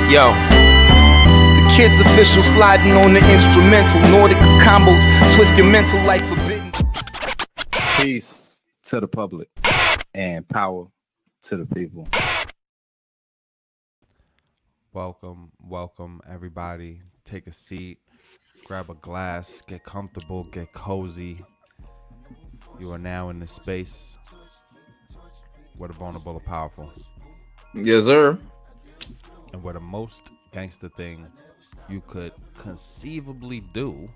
Yo, the kids official sliding on the instrumental. Nordic combos, twist your mental like forbidden. Peace to the public and power to the people. Welcome everybody. Take a seat, grab a glass, get comfortable, get cozy. You are now in the space where the vulnerable are powerful. Yes, sir. And where the most gangster thing you could conceivably do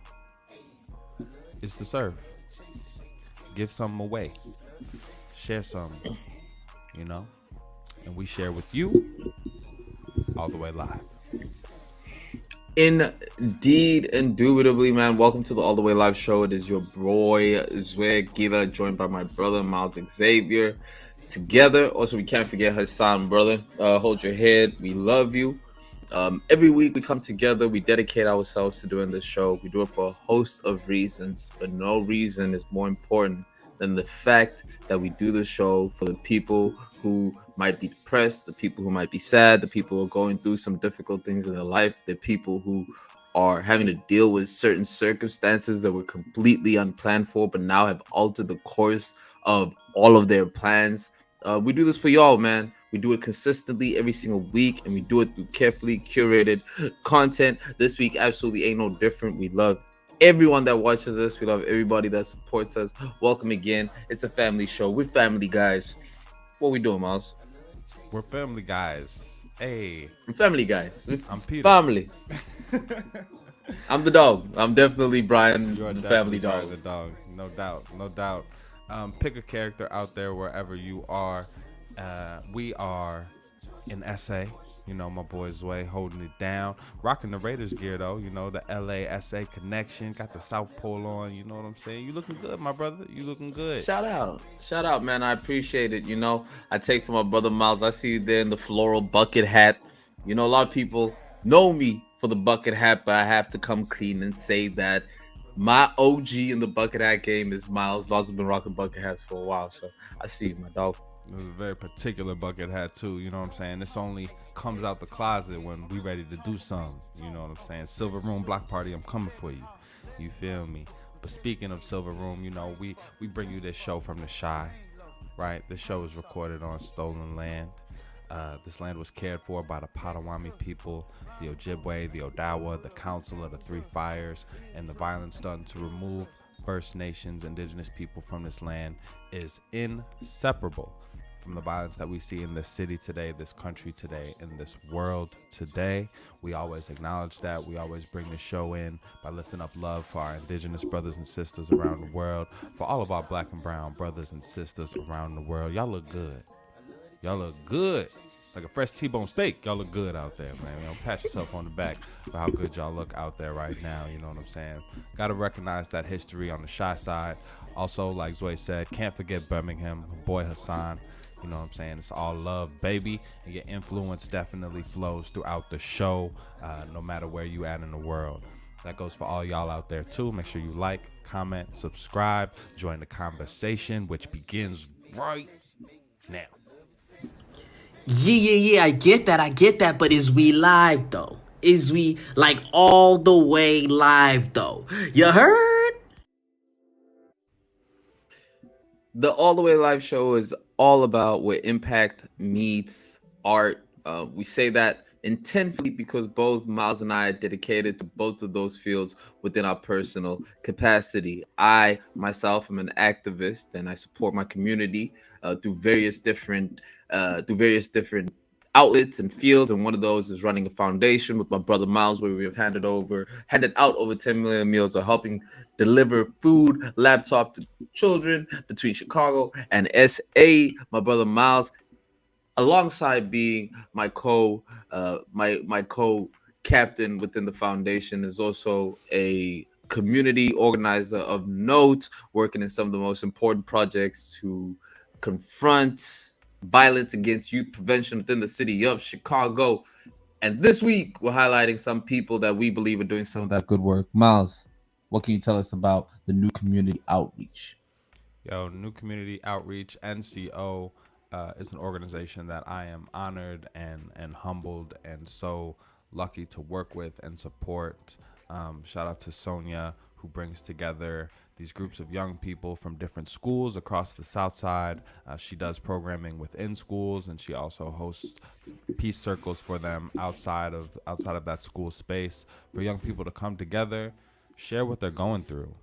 is to serve. Give something away. Share some, you know? And we share with you all the way live. Indeed, indubitably, man. Welcome to the All the Way Live show. It is your boy, Zweg Gila, joined by my brother, Miles Xavier. Together, also, we can't forget Hassan, brother. Hold your head. We love you. Every week we come together. We dedicate ourselves to doing this show. We do it for a host of reasons, but no reason is more important than the fact that we do the show for the people who might be depressed, the people who might be sad, the people who are going through some difficult things in their life, the people who are having to deal with certain circumstances that were completely unplanned for, but now have altered the course of all of their plans. We do this for y'all, man. We do it consistently every single week, and we do it through carefully curated content. This week absolutely ain't no different. We love everyone that watches us. We love everybody that supports us. Welcome again. It's a family show. We're family guys. What we doing, Miles? We're family guys. Hey. We're family guys. I'm Peter. Family. I'm the dog. I'm definitely Brian, You are the definitely family dog. The dog. No doubt. Pick a character out there wherever you are. We are in SA. You know, my boy Zway holding it down. Rocking the Raiders gear, though. You know, the LA-SA connection. Got the South Pole on. You know what I'm saying? You looking good, my brother. You looking good. Shout out, man. I appreciate it. You know, I take from my brother Miles. I see you there in the floral bucket hat. You know, a lot of people know me for the bucket hat, but I have to come clean and say that my OG in the bucket hat game is Miles. Miles has been rocking bucket hats for a while, so I see you, my dog. It was a very particular bucket hat, too. You know what I'm saying? This only comes out the closet when we ready to do something. You know what I'm saying? Silver Room Block Party, I'm coming for you. You feel me? But speaking of Silver Room, you know, we bring you this show from the Shy, right? This show is recorded on stolen land. This land was cared for by the Potawatomi people, the Ojibwe, the Odawa, the Council of the Three Fires, and the violence done to remove First Nations, indigenous people from this land is inseparable from the violence that we see in this city today, this country today, in this world today. We always acknowledge that. We always bring the show in by lifting up love for our indigenous brothers and sisters around the world, for all of our black and brown brothers and sisters around the world. Y'all look good. Y'all look good. Like a fresh T-bone steak. Y'all look good out there, man. You know, pat yourself on the back for how good y'all look out there right now. You know what I'm saying? Got to recognize that history on the Shy side. Also, like Zoe said, can't forget Birmingham, boy Hassan. You know what I'm saying? It's all love, baby. And your influence definitely flows throughout the show, no matter where you at in the world. That goes for all y'all out there, too. Make sure you like, comment, subscribe, join the conversation, which begins right now. Yeah, I get that, but is we live, though? Is we, like, all the way live, though? You heard? The All the Way Live show is all about where impact meets art. We say that intentionally because both Miles and I are dedicated to both of those fields within our personal capacity. I myself am an activist and I support my community through various different outlets and fields, and one of those is running a foundation with my brother Miles, where we have handed out over 10 million meals, or helping deliver food, laptop to children between Chicago and SA. My brother Miles, alongside being my co-captain within the foundation, is also a community organizer of note, working in some of the most important projects to confront violence against youth prevention within the city of Chicago. And this week, we're highlighting some people that we believe are doing some of that good work. Miles, what can you tell us about the New Community Outreach? New Community Outreach, NCO, is an organization that I am honored and humbled and so lucky to work with and support. Shout out to Sonia, who brings together these groups of young people from different schools across the South Side. She does programming within schools, and she also hosts peace circles for them outside of that school space for young people to come together, share what they're going through,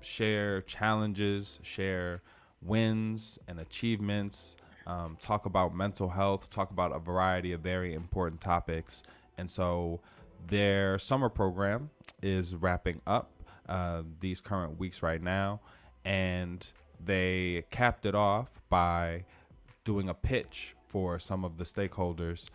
share challenges, share wins and achievements, talk about mental health, talk about a variety of very important topics. And so their summer program is wrapping up these current weeks right now, and they capped it off by doing a pitch for some of the stakeholders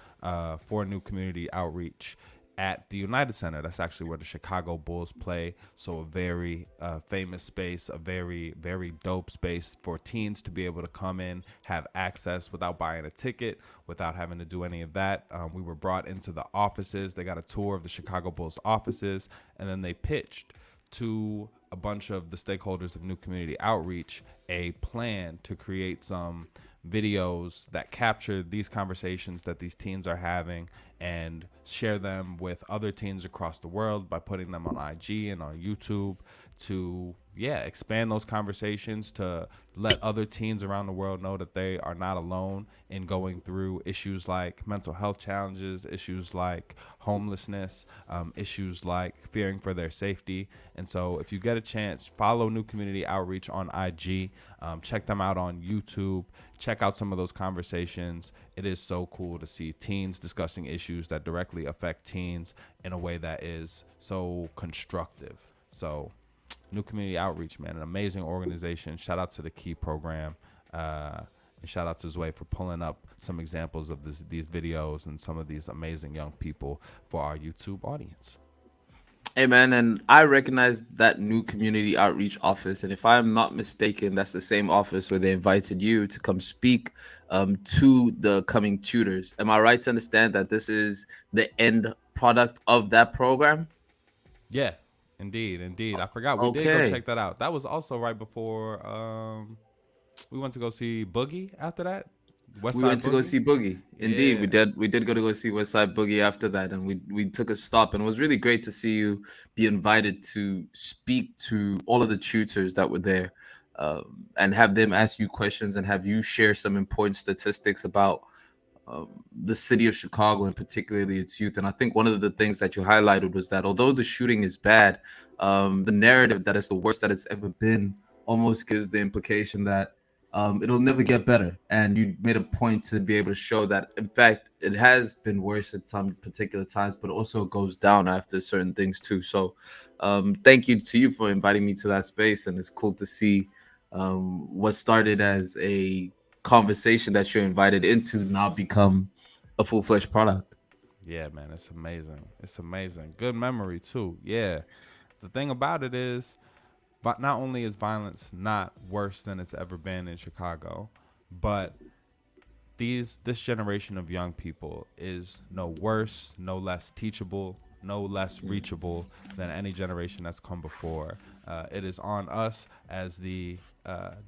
for new community outreach at the United Center. That's actually where the Chicago Bulls play. So a very famous space, a very, very dope space for teens to be able to come in, have access without buying a ticket, without having to do any of that. We were brought into the offices. They got a tour of the Chicago Bulls offices, and then they pitched to a bunch of the stakeholders of new community outreach a plan to create some videos that capture these conversations that these teens are having and share them with other teens across the world by putting them on IG and on YouTube to expand those conversations, to let other teens around the world know that they are not alone in going through issues like mental health challenges, issues like homelessness, issues like fearing for their safety. And so if you get a chance, follow New Community Outreach on IG, check them out on YouTube, check out some of those conversations. It is so cool to see teens discussing issues that directly affect teens in a way that is so constructive. So New Community Outreach, man, an amazing organization. Shout out to the Key program. And shout out to Zway for pulling up some examples of these videos and some of these amazing young people for our YouTube audience. Hey, man, and I recognize that New Community Outreach office. And if I'm not mistaken, that's the same office where they invited you to come speak to the coming tutors. Am I right to understand that this is the end product of that program? Yeah, indeed. I forgot. We did go check that out. That was also right before we went to go see Boogie after that. We went to go see Boogie. Indeed, we did go see Westside Boogie after that, and we took a stop, and it was really great to see you be invited to speak to all of the tutors that were there, and have them ask you questions and have you share some important statistics about the city of Chicago and particularly its youth. And I think one of the things that you highlighted was that although the shooting is bad, the narrative that it's the worst that it's ever been almost gives the implication that it'll never get better. And you made a point to be able to show that, in fact, it has been worse at some particular times, but also goes down after certain things too. So thank you to you for inviting me to that space. And it's cool to see what started as a conversation that you're invited into now become a full-fledged product. Yeah, man, it's amazing. It's amazing. Good memory too. Yeah. The thing about it is, but not only is violence not worse than it's ever been in Chicago, but this generation of young people is no worse, no less teachable, no less reachable than any generation that's come before. It is on us as the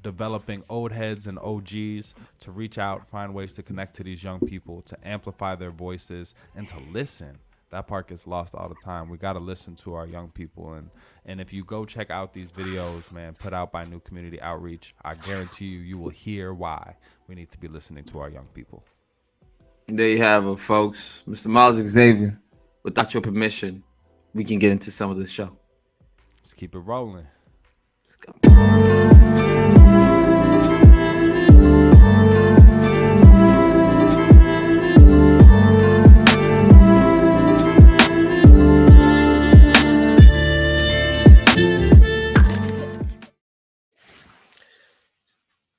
developing old heads and OGs to reach out, find ways to connect to these young people, to amplify their voices, and to listen. That part gets lost all the time. We got to listen to our young people. And if you go check out these videos, man, put out by New Community Outreach, I guarantee you will hear why we need to be listening to our young people. There you have it, folks. Mr. Miles Xavier, without your permission, we can get into some of the show. Let's keep it rolling. Let's go.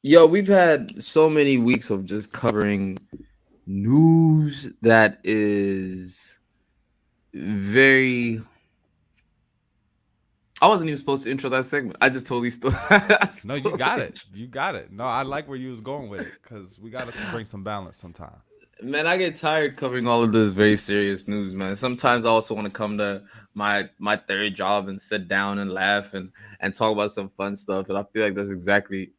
Yo, we've had so many weeks of just covering news that is very... I wasn't even supposed to intro that segment. I just totally still... No, you got it. You got it. No, I like where you was going with it because we got to bring some balance sometime. Man, I get tired covering all of this very serious news, man. Sometimes I also want to come to my third job and sit down and laugh and talk about some fun stuff. And I feel like that's exactly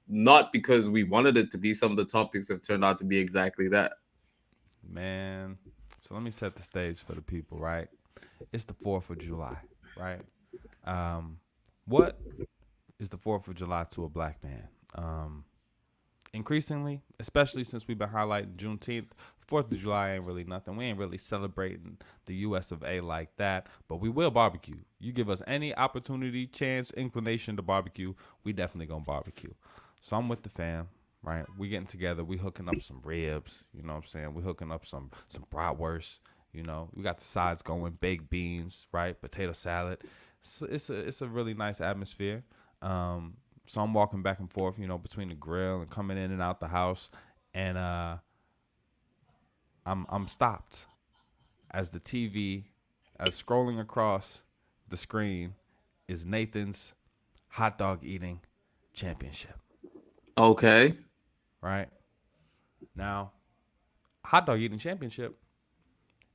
not because we wanted it to be. Some of the topics have turned out to be exactly that. Man, so let me set the stage for the people, right? It's the 4th of July, right? What is the 4th of July to a black man? Increasingly, especially since we've been highlighting Juneteenth, 4th of July ain't really nothing. We ain't really celebrating the US of A like that, but we will barbecue. You give us any opportunity, chance, inclination to barbecue, we definitely gonna barbecue. So I'm with the fam, right? We getting together, we hooking up some ribs, you know what I'm saying? We hooking up some bratwurst, you know. We got the sides going, baked beans, right? Potato salad. So it's a really nice atmosphere. So I'm walking back and forth, you know, between the grill and coming in and out the house, and I'm stopped as the TV, as scrolling across the screen, is Nathan's hot dog eating championship. Okay. Right now, hot dog eating championship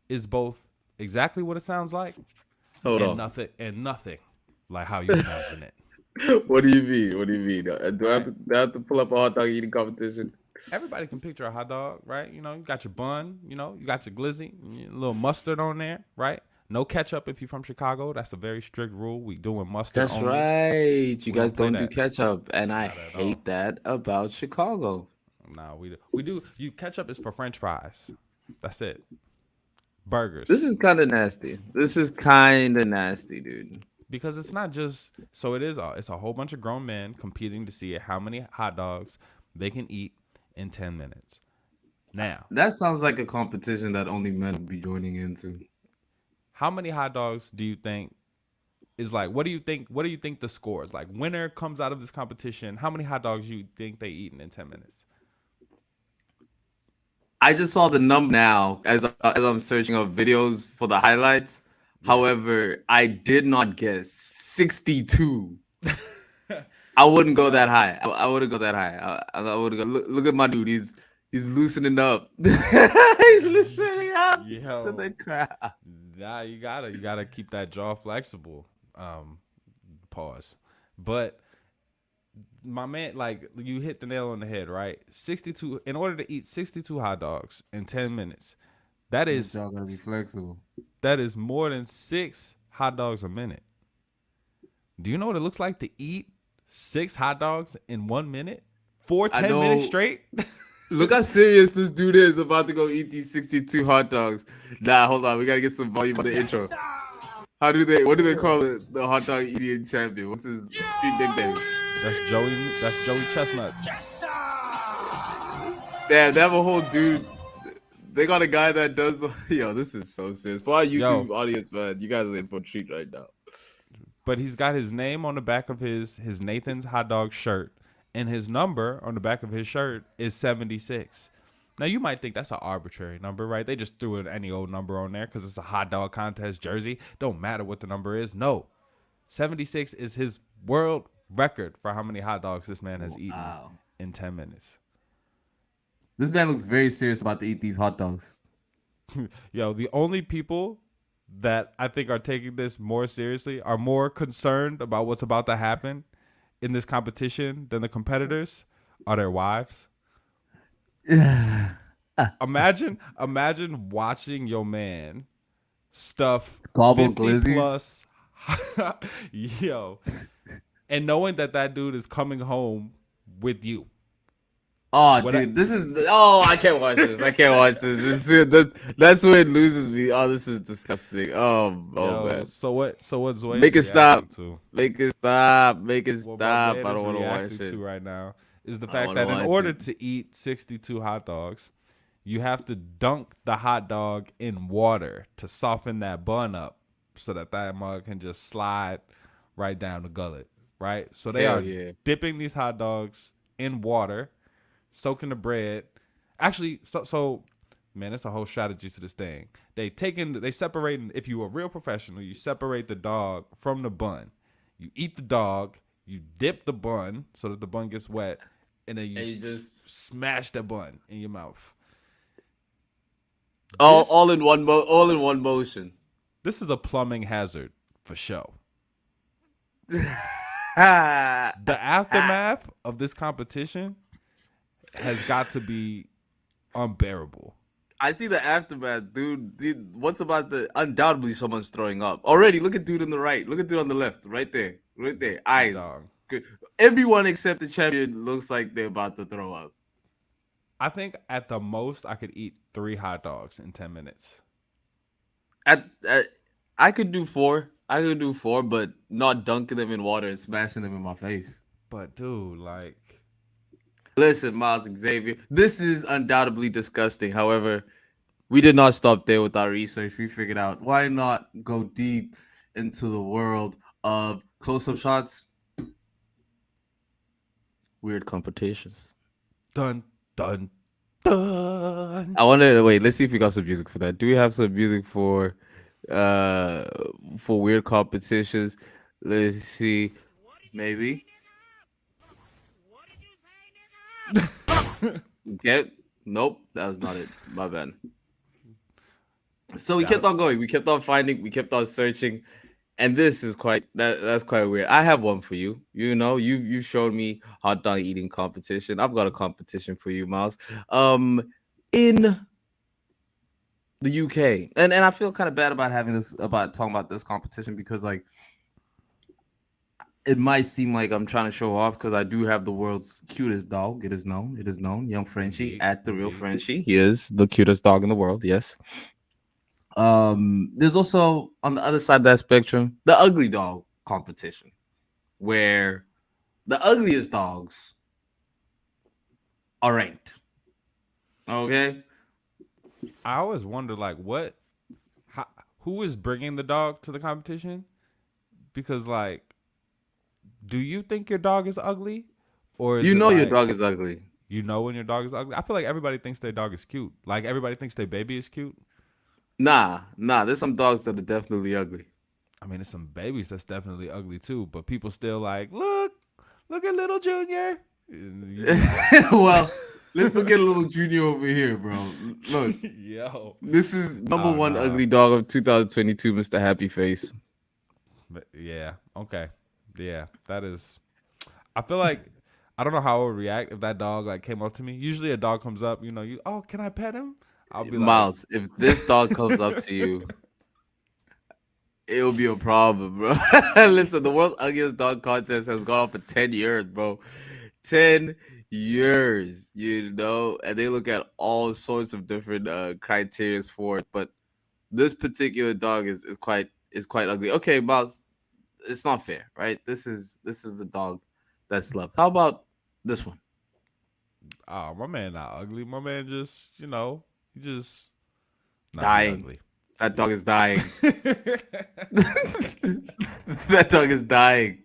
is both exactly what it sounds like, Hold on. nothing like how you imagine it. What do you mean? What do you mean? Do I have to pull up a hot dog eating competition? Everybody can picture a hot dog, right? You know, you got your bun, you know, you got your glizzy, a little mustard on there, right? No ketchup if you're from Chicago. That's a very strict rule. We doing mustard That's only. right. You guys don't play don't do that. ketchup, and I Not at hate that about Chicago. No, we do. You ketchup is for French fries. That's it. Burgers. This is kind of nasty. This is kind of nasty, dude. Because it's not just so it is. It's a whole bunch of grown men competing to see how many hot dogs they can eat in 10 minutes. Now, That sounds like a competition that only men would be joining into. how many hot dogs do you think is like? What do you think? What do you think the score is like? Winner comes out of this competition. How many hot dogs you think they eaten in 10 minutes? I just saw the number now as I'm searching up videos for the highlights. However, I did not guess 62. I wouldn't go that high. I wouldn't go that high. I would go. Look at my dude. He's loosening up. He's loosening up Yo. to the crowd. Nah, you gotta keep that jaw flexible. Pause. But my man, like you hit the nail on the head, right? 62. In order to eat 62 hot dogs in 10 minutes, that is Y'all gotta be flexible. that is more than 6 hot dogs a minute. Do you know what it looks like to eat 6 hot dogs in 1 minute? For 10 minutes straight? Look how serious this dude is about to go eat these 62 hot dogs. Nah, hold on. We gotta get some volume on the intro. What do they call it? The hot dog eating champion. What's his street nickname? That's Joey Chestnuts. Damn, they have a whole dude. They got a guy that does the. Yo, this is so serious. For our YouTube audience, man, you guys are in for a treat right now. But he's got his name on the back of his Nathan's hot dog shirt, and his number on the back of his shirt is 76. Now you might think that's an arbitrary number, right? They just threw any old number on there because it's a hot dog contest jersey. Don't matter what the number is. No, 76 is his world record for how many hot dogs this man has eaten in 10 minutes. This man looks very serious about to eat these hot dogs. Yo, the only people that I think are taking this more seriously are more concerned about what's about to happen in this competition than the competitors are their wives. Imagine watching your man stuff Gobble 50 glizzies? plus yo, and knowing that dude is coming home with you. Oh, What dude, this is. Oh, I can't watch this. I can't watch this. That's where it loses me. Oh, this is disgusting. Oh Yo, man. so what Zoe Make is it stop. reacting to? Make it stop. Make it What stop. my I man don't is want to watch reacting it. to right now is the I fact don't that wanna in watch order it. to eat 62 hot dogs, you have to dunk the hot dog in water to soften that bun up so that mug can just slide right down the gullet, right? So they Hell are yeah. dipping these hot dogs in water, soaking the bread. Actually, so man, it's a whole strategy to this thing. They separating. If you a real professional, you separate the dog from the bun. You eat the dog, you dip the bun so that the bun gets wet, and then you just smash the bun in your mouth. all in one motion. This is a plumbing hazard for show. The aftermath of this competition has got to be unbearable. I see the aftermath, dude. What's about the undoubtedly someone's throwing up already? Look at dude on the right. Look at dude on the left. Right there. Eyes. Dog. Good. Everyone except the champion looks like they're about to throw up. I think at the most I could eat 3 hot dogs in 10 minutes. I could do 4. I could do 4, but not dunking them in water and smashing them in my face. But dude, like, Listen, Miles Xavier, this is undoubtedly disgusting. However, we did not stop there with our research. We figured out why not go deep into the world of close-up shots, weird competitions. dun dun dun. I wonder. Wait, let's see if we got some music for that. Do we have some music for weird competitions? Let's see. Maybe. Nope, that was not it. My bad. So we kept on going. We kept on finding. We kept on searching, and this is that's quite weird. I have one for you. You know, you showed me hot dog eating competition. I've got a competition for you, Miles. In the UK, and I feel kind of bad about talking about this competition because like it might seem like I'm trying to show off because I do have the world's cutest dog. It is known. Young Frenchie at the real Frenchie. He is the cutest dog in the world. Yes. There's also on the other side of that spectrum the ugly dog competition, where the ugliest dogs are ranked. Okay. I always wonder, like, who is bringing the dog to the competition? Because, like, do you think your dog is ugly, or is your dog is ugly? You know when your dog is ugly. I feel like everybody thinks their dog is cute. Like everybody thinks their baby is cute. Nah. There's some dogs that are definitely ugly. I mean, there's some babies that's definitely ugly too, but people still like, look at little Junior. Well, let's look at little Junior over here, bro. Look, yo, this is number one ugly dog of 2022, Mr. Happy Face. Yeah. Okay. Yeah, that is. I feel like I don't know how I would react if that dog like came up to me. Usually, a dog comes up, oh, can I pet him? I'll be Miles, if this dog comes up to you, it'll be a problem, bro. Listen, the world's ugliest dog contest has gone on for 10 years, bro. 10 years, and they look at all sorts of different criteria for it. But this particular dog is quite ugly. Okay, Miles, it's not fair, right? This is the dog that's loved. How about this one? Oh, my man not ugly. My man just, he just dying. Ugly. That dog is dying. That dog is dying.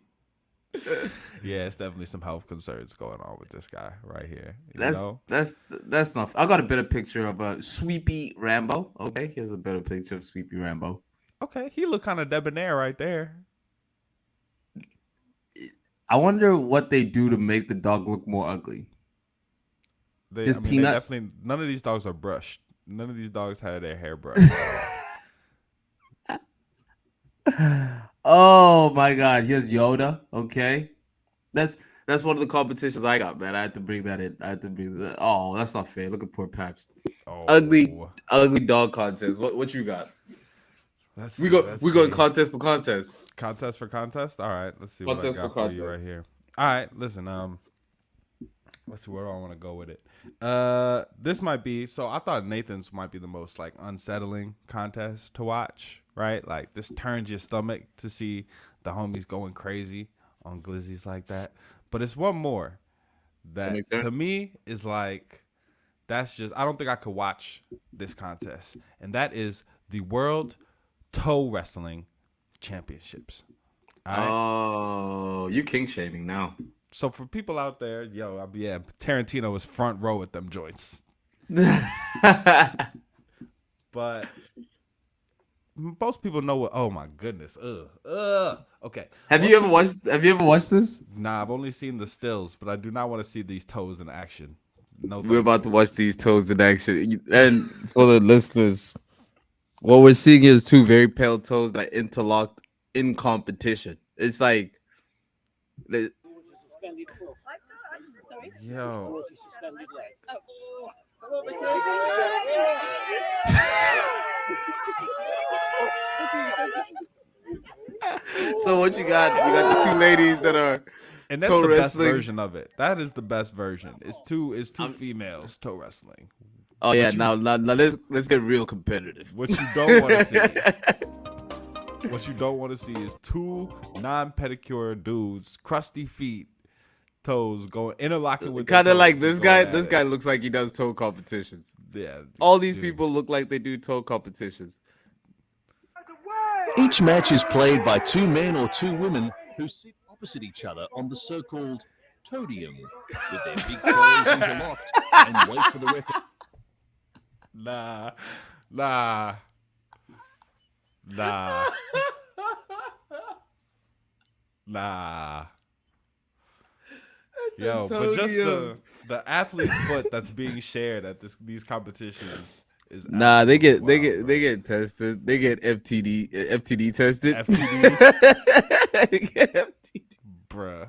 Yeah, it's definitely some health concerns going on with this guy right here. That's not. I got a better picture of a Sweepy Rambo. Okay, here's a better picture of Sweepy Rambo. Okay, he look kind of debonair right there. I wonder what they do to make the dog look more ugly. They definitely none of these dogs are brushed. None of these dogs had their hair brushed. Oh my God! Here's Yoda. Okay, that's one of the competitions I got, man. I had to bring that in. Oh, that's not fair. Look at poor Paps. Oh. Ugly dog contest. What you got? We going contest for contest. Contest for contest. All right, let's see contest what I got for you right here. All right, listen. Let's see where do I want to go with it. This might be. So I thought Nathan's might be the most like unsettling contest to watch. Right, like this turns your stomach to see the homies going crazy on glizzies like that. But it's one more that to me is like that's just I don't think I could watch this contest, and that is the World Toe Wrestling Championships. All right? Oh, you king shaming now. So for people out there, Tarantino was front row with them joints. But most people know what. Oh my goodness. Okay. Have you ever watched this? Nah, I've only seen the stills, but I do not want to see these toes in action. No, we're about to watch these toes in action. And for the listeners, what we're seeing is two very pale toes that interlocked in competition. It's like The- Yo, So what you got? You got the two ladies that are and that's toe the best wrestling. version of it. That is the best version. It's two I'm- females toe wrestling. Oh yeah, now let's get real competitive. What you don't want to see. What you don't want to see is two non-pedicure dudes, crusty feet, toes going interlocking with. Kind their of like toes this and guy. going This at guy it. looks like he does toe competitions. Yeah. All these dude. people look like they do toe competitions. Each match is played by two men or two women who sit opposite each other on the so-called todium, with their big toes interlocked, and wait for the referee. Nah. Yo, but just the athlete's foot that's being shared at these competitions is Nah, they get absolutely wild, they get tested. They get FTD tested. FTDs? They get FTD. bruh.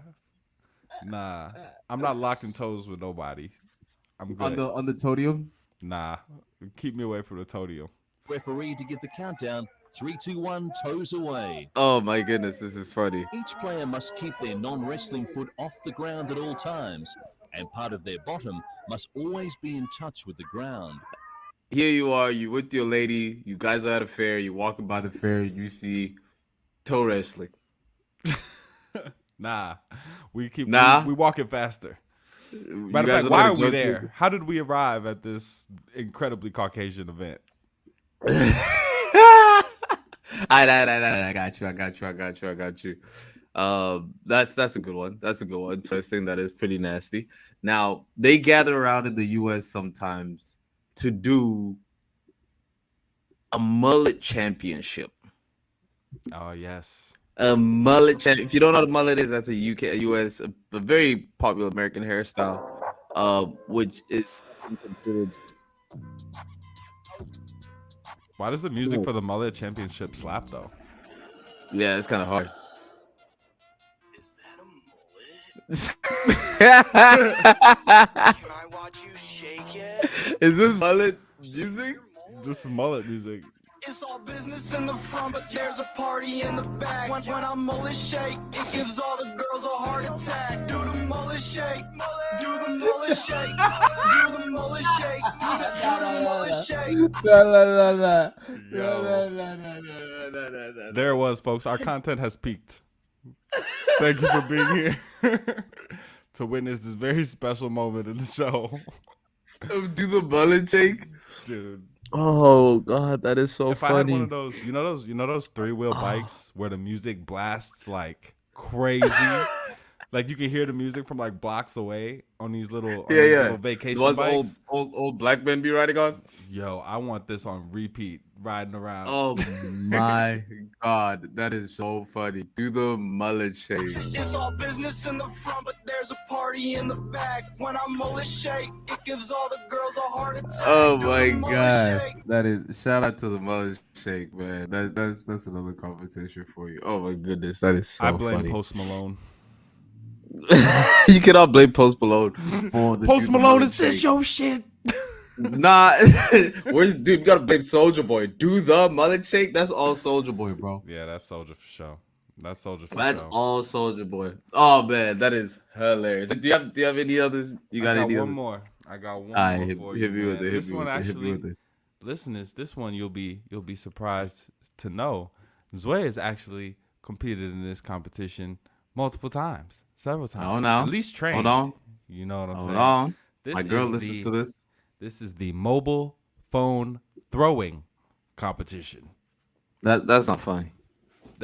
Nah, I'm not locking toes with nobody. I'm good. On the todium. Nah, keep me away from the todium. Referee to give the countdown. 3, 2, 1, toes away. Oh my goodness, this is funny. Each player must keep their non-wrestling foot off the ground at all times, and part of their bottom must always be in touch with the ground. Here you are, you with your lady, you guys are at a fair, you're walking by the fair, you see toe wrestling. Nah, we keep Nah. we walking faster. You Matter of guys fact, why not are we joking. there? How did we arrive at this incredibly Caucasian event? I got you. That's a good one. That's a good one. Interesting. That is pretty nasty. Now they gather around in the U.S. sometimes to do a mullet championship. Oh yes, A mullet champ. If you don't know what a mullet is, that's a U.S. a very popular American hairstyle, which is considered. why does the music for the mullet championship slap though? Yeah, it's kind of hard. Is this mullet music? This is mullet music. It's all business in the front, but there's a party in the back. When I'm mullet shake, it gives all the girls a heart attack. Do the mullet shake, do the mullet shake, do the mullet shake, do the mullet shake. There it was, folks. Our content has peaked. Thank you for being here to witness this very special moment in the show, Do the mullet shake? dude. Oh God, that is so If I had funny. one of those, you know those 3-wheel bikes where the music blasts like crazy, like you can hear the music from like blocks away on these little little vacation The ones bikes. old black men be riding on. Yo, I want this on repeat, riding around. Oh my God, that is so funny. Do the mullet shake. It's all business in the front, but there's a party in the back. When I'm mullet shake, it gives all the girls a heart attack. Oh Do my the mullet God, shake. that is shout out to the mullet shake, man. That's another competition for you. Oh my goodness, that is so I blame funny. Post Malone. You cannot blame Post Malone for the Post do the Malone, mullet is this shake. your shit? Nah, where's dude? You gotta blame Soldier Boy. Do the mullet shake. That's all Soldier Boy, bro. Yeah, that's Soldier for sure. That's Soldier for That's sure. all Soldier Boy. Oh man, that is hilarious. Do you have any others? You got I got any one others? more. I got one Alright, more hit, for hit you. me with man. it. This Hit me one with it. Hit me actually, with it. listeners, this one you'll be surprised to know. Zoe has actually competed in this competition multiple times, several times. Hold on. At least trained. Hold on. You know what I'm Hold saying? on. This My girl is listens to this. This is the mobile phone throwing competition. That's not funny.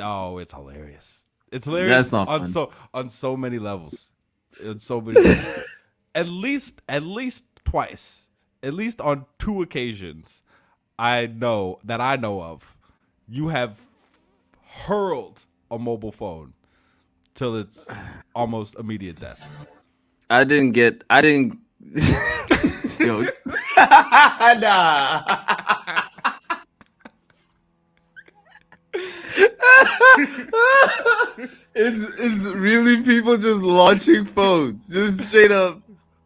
Oh, it's hilarious. It's hilarious That's not on fun. on so many levels. On so many levels. At least twice. At least on 2 occasions I know of. You have hurled a mobile phone till it's almost immediate death. I didn't. Yo. Nah. It's really people just launching phones, just straight up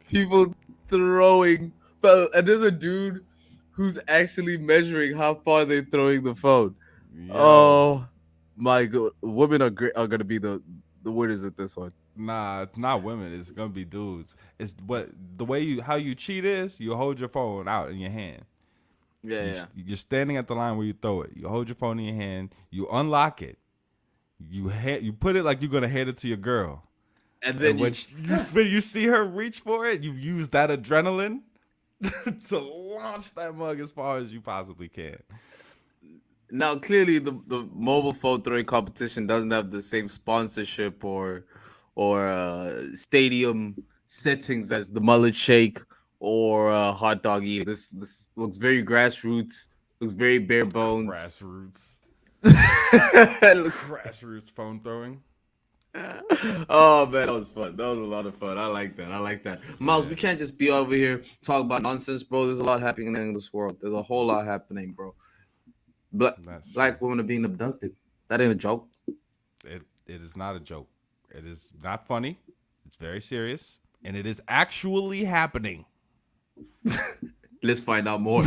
people throwing. But and there's a dude who's actually measuring how far they're throwing the phone. Yo, Oh my god, women are great. Are gonna be the winners at this one. nah, it's not women. It's gonna be dudes. It's what the way how you cheat is. You hold your phone out in your hand. Yeah, You're standing at the line where you throw it. You hold your phone in your hand. You unlock it. You put it like you're gonna hand it to your girl. and then And when you see her reach for it, you use that adrenaline to launch that mug as far as you possibly can. now clearly the mobile phone throwing competition doesn't have the same sponsorship or stadium settings as the mullet shake or hot dog eating. This looks very grassroots. Looks very bare bones. Grassroots. It looks- Grassroots phone throwing. oh man, that was fun. That was a lot of fun. I like that. Miles, we can't just be over here talk about nonsense, bro. There's a lot happening in this world. There's a whole lot happening, bro. That's Black women are being abducted. That ain't a joke. It is not a joke. It is not funny. It's very serious. And it is actually happening. Let's find out more.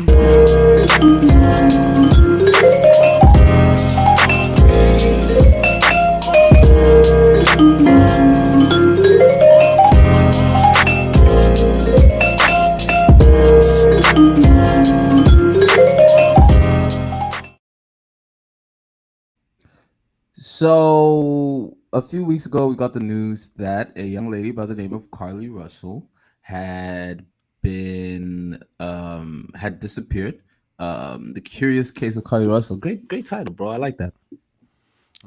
So a few weeks ago, we got the news that a young lady by the name of Carly Russell had been had disappeared. The Curious Case of Carly Russell. Great title, bro. I like that.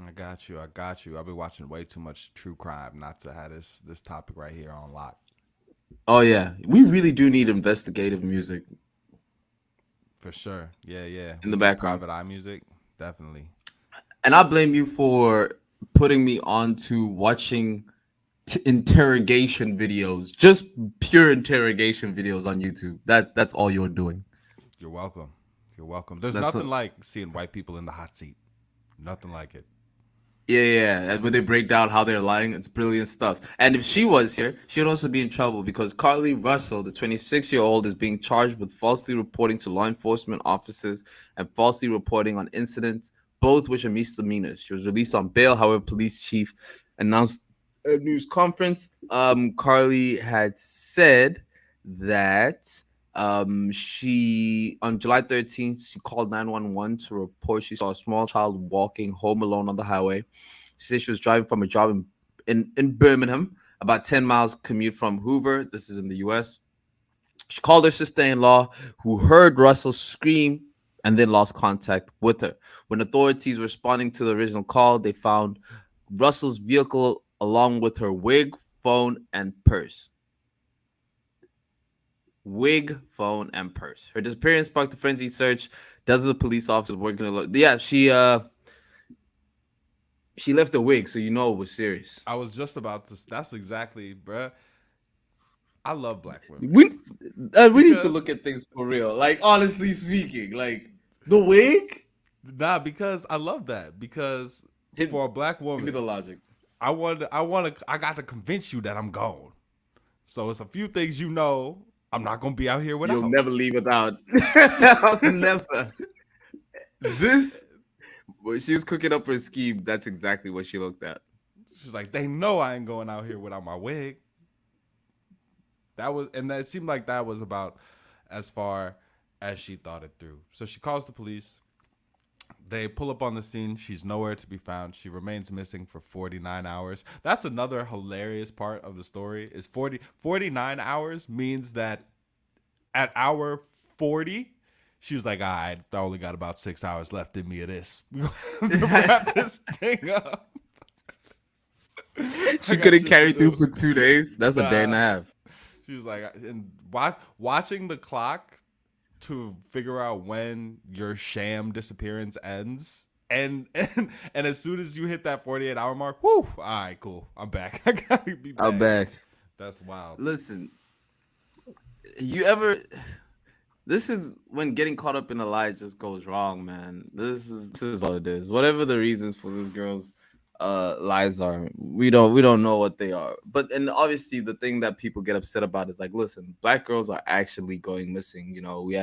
I got you. I've been watching way too much true crime not to have this topic right here on lock. Oh yeah, we really do need investigative music For sure. Yeah. in the background. Private eye music. Definitely. And I blame you for putting me on to watching interrogation videos, just pure interrogation videos on YouTube. That's all you're doing. You're welcome. There's That's nothing like seeing white people in the hot seat. Nothing like it. Yeah. And when they break down how they're lying, it's brilliant stuff. And if she was here, she would also be in trouble because Carly Russell, the 26-year-old, is being charged with falsely reporting to law enforcement officers and falsely reporting on incidents, both which are misdemeanors. She was released on bail. However, police chief announced a news conference. Carly had said that she on July 13th she called 911 to report she saw a small child walking home alone on the highway. She said she was driving from a job in Birmingham, about 10 miles commute from Hoover. This is in the US. She called her sister-in-law, who heard Russell scream and then lost contact with her. When authorities were responding to the original call, they found Russell's vehicle along with her wig, phone, and purse. Wig, phone, and purse. Her disappearance sparked a frenzied search. Dozens of police officers working to look. Yeah, she left a wig, so you know it was serious. I was just about to. That's exactly, bruh. I love black women. We need to Because- look at things for real. Like, honestly speaking, like the wig. Nah, because I love that. Because Hit- for a black Give me woman, the logic. I got to convince you that I'm gone. So it's a few things I'm not gonna be out here without. You'll never leave without. I'll never. This, when she was cooking up her scheme, that's exactly what she looked at. She's like, they know I ain't going out here without my wig. That seemed like that was about as far as she thought it through. So she calls the police. They pull up on the scene. She's nowhere to be found. She remains missing for 49 hours. That's another hilarious part of the story. Is 49 hours means that at hour 40, she was like, all right, I only got about 6 hours left in me of this. We're going to wrap this thing up. She got couldn't shit carry to through do. for 2 days. That's a day and a half. She was like, and watching the clock to figure out when your sham disappearance ends. And as soon as you hit that 48-hour mark, whoo, all right, cool. I'm back. I gotta be back. I'm back. That's wild. Listen, this is when getting caught up in a lie just goes wrong, man. This is all it is. Whatever the reasons for this girl's lies are. We don't know what they are. But and obviously the thing that people get upset about is like, listen, black girls are actually going missing. You know, we